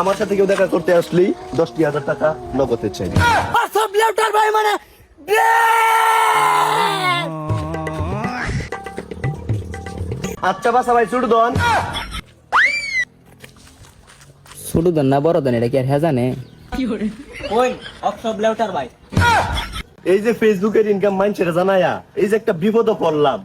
আমার সাথে কেউ দেখা করতে আসলেই 10,000 টাকা নগদে চাই। সব লেউটার ভাই মানে আচ্ছা বাসা ভাই ছুট দন। ছোট দেন না বড় দেন, এটা কি আর হ্যাঁ জানে? ওই সব লেউটার ভাই। এই যে ফেসবুকের ইনকাম মাইন্ড জানায়া এই যে একটা বিপদে পড়লাম,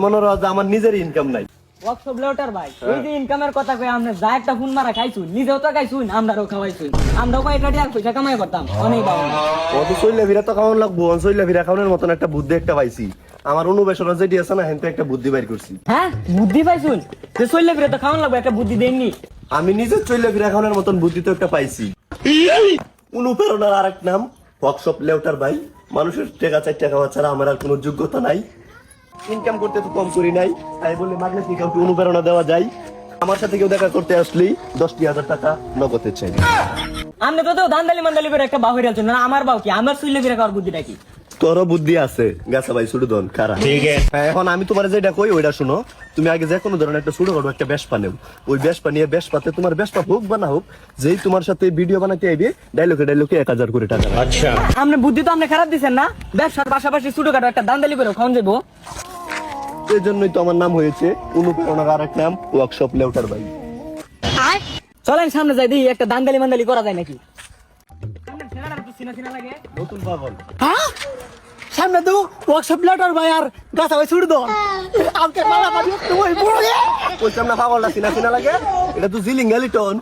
মনে হয় আমার নিজের ইনকাম নাই। ওয়ার্কশপ লেউটার ভাই, এই যে ইনকামের কথা কই আমরা যা একটা ফোন মারা খাইছুন, নিজেও তো খাইছুন, আমরাও খাওয়াইছুন, আমরাও কয়েকটা টাকা পয়সা কামাই করতাম অনেক বাবা। অত চইলা ফিরা তো খাওয়ান লাগবো, চইলা ফিরা খাওয়ানোর মতন একটা বুদ্ধি একটা পাইছি। আমার অনুবেশনা যেটি আছে না, হেনতে একটা বুদ্ধি বাইর করছি। হ্যাঁ বুদ্ধি পাইছুন, যে চললে ফিরে তো খাওয়ান লাগবে, একটা বুদ্ধি দেননি। আমি নিজে চইলা ফিরা খাওয়ানোর মতন বুদ্ধি তো একটা পাইছি। অনুপ্রেরণার আরেক নাম ওয়ার্কশপ লেউটার ভাই। মানুষের টাকা 4 টাকা ছাড়া আমার আর কোনো যোগ্যতা নাই, ইনকাম করতে তো কম করি নাই, তাই বলে ম্যাগনেটিক কাউকে অনুপ্রেরণা দেওয়া যায়। আমার সাথে কেউ দেখা করতে আসলেই 10,000 টাকা নগদে চাই। আপনি তো ধান্দালি মান্দালি করে একটা বাহু আছেন না, আমার বাউ কি, আমার চললে ফিরে খাওয়ার বুদ্ধিটা কি? তোরও বুদ্ধি আছে গাছা ভাই, ছুটু দন খারাপ। হ্যাঁ, এখন আমি তোমার যেটা কই ওইটা শুনো। তুমি আগে যে কোনো ধরনের একটা ছোটখাটো একটা বেশপা নেও, ওই বেশপা নিয়ে বেশপাতে তোমার বেশপা হোক বা না হোক, যেই তোমার সাথে ভিডিও বানাতে আইবে ডায়লগে 1,000 করে টাকা। আচ্ছা, আপনি বুদ্ধি তো আপনি খারাপ দিচ্ছেন না, ব্যবসার পাশাপাশি ছোটখাটো একটা দান্দালি করে খাওয়ান যাবো। এই জন্যই তো আমার নাম হয়েছে অনুপ্রেরণার আরেক নাম ওয়ার্কশপ লেউটার ভাই। চলেন সামনে যাই, দিই একটা দান্দালি মান্দালি করা যায় নাকি। নতুন পাগল হ্যাঁ সামনে তো ওয়ার্কশপ লেউটার ভাই আর গাছা ভাই ছুট দন আমাকে মালা মারি তুই বড় কইতাম না পাগলটা চিনা লাগে, এটা তো জিলিং গ্যালিটন।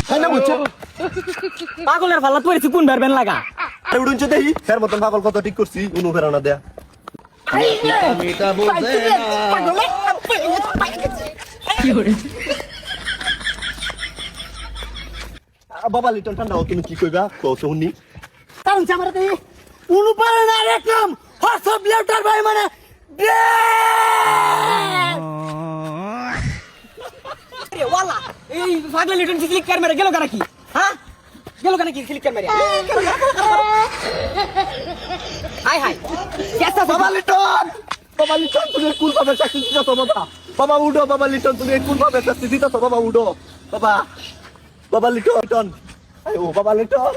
হ্যাঁ না বুঝছো পাগলের ফালা পড়েছি কোন বেরবেন লাগা। উড়ুনছে দেই ফের মতন পাগল কত ঠিক করছি অনুপ্রেরণা দেয়া। বাবা লিটন ঠান্ডা হও, তুমি কি কইবা কও শুনি। কারণ আমার তো অনুপ্রেরণার এক নাম ওয়ার্কশপ লেউটার ভাই মানে ওয়ালা এই পাগলা লিটন ক্লিক কার মেরে গেল কেন কি? হ্যাঁ গেল কেন কি ক্লিক কার মেরে? হাই হাই কেসা বাবা লিটন, বাবা লিটন তুমি কোন ভাবে চাকরি দিছো তো বাবা? বাবা উঠো, বাবা লিটন তুমি কোন ভাবে চাকরি দিছো তো বাবা? উঠো বাবা, বাবা লিটন। আরে ও বাবা লিটন,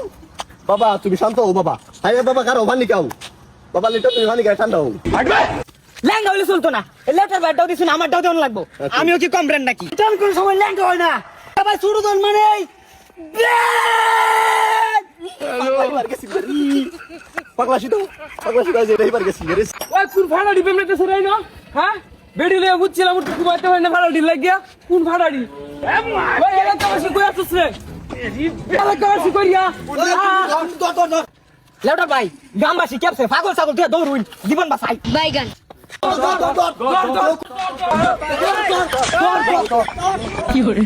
বাবা তুমি শান্ত হও বাবা। আরে বাবা কারো ভানি কাও, বাবা লিটন তুমি ভানি গায় ঠান্ডা হও। ল্যাঙ্গা হইলে চলতো না, লেটার ব্যাটটাও দিছুন, আমারটাও দেন লাগবো। আমিও কি কম ব্র্যান্ড নাকি? টান কোন সময় ল্যাঙ্গা হয় না ভাই ছুট দন মানে পাগলা সিটো, পাগলা সিটো যে এইবার গেছি রে। ওই কোন ভাড়াড়ি পেমেন্টে সরাই না? হ্যাঁ বেডি লয়ে বুঝছিলাম উঠতে ঘুমাইতে হয় না, ভাড়াড়ি লাগিয়া কোন ভাড়াড়ি? ওই এলাকা বাসি কই আসছিস রে? এলাকা বাসি কইয়া লেটার ভাই গ্রামবাসী কেপছে পাগল ছাগল তুই দৌড়ুন জীবন বাঁচাই। বাইগান কি করে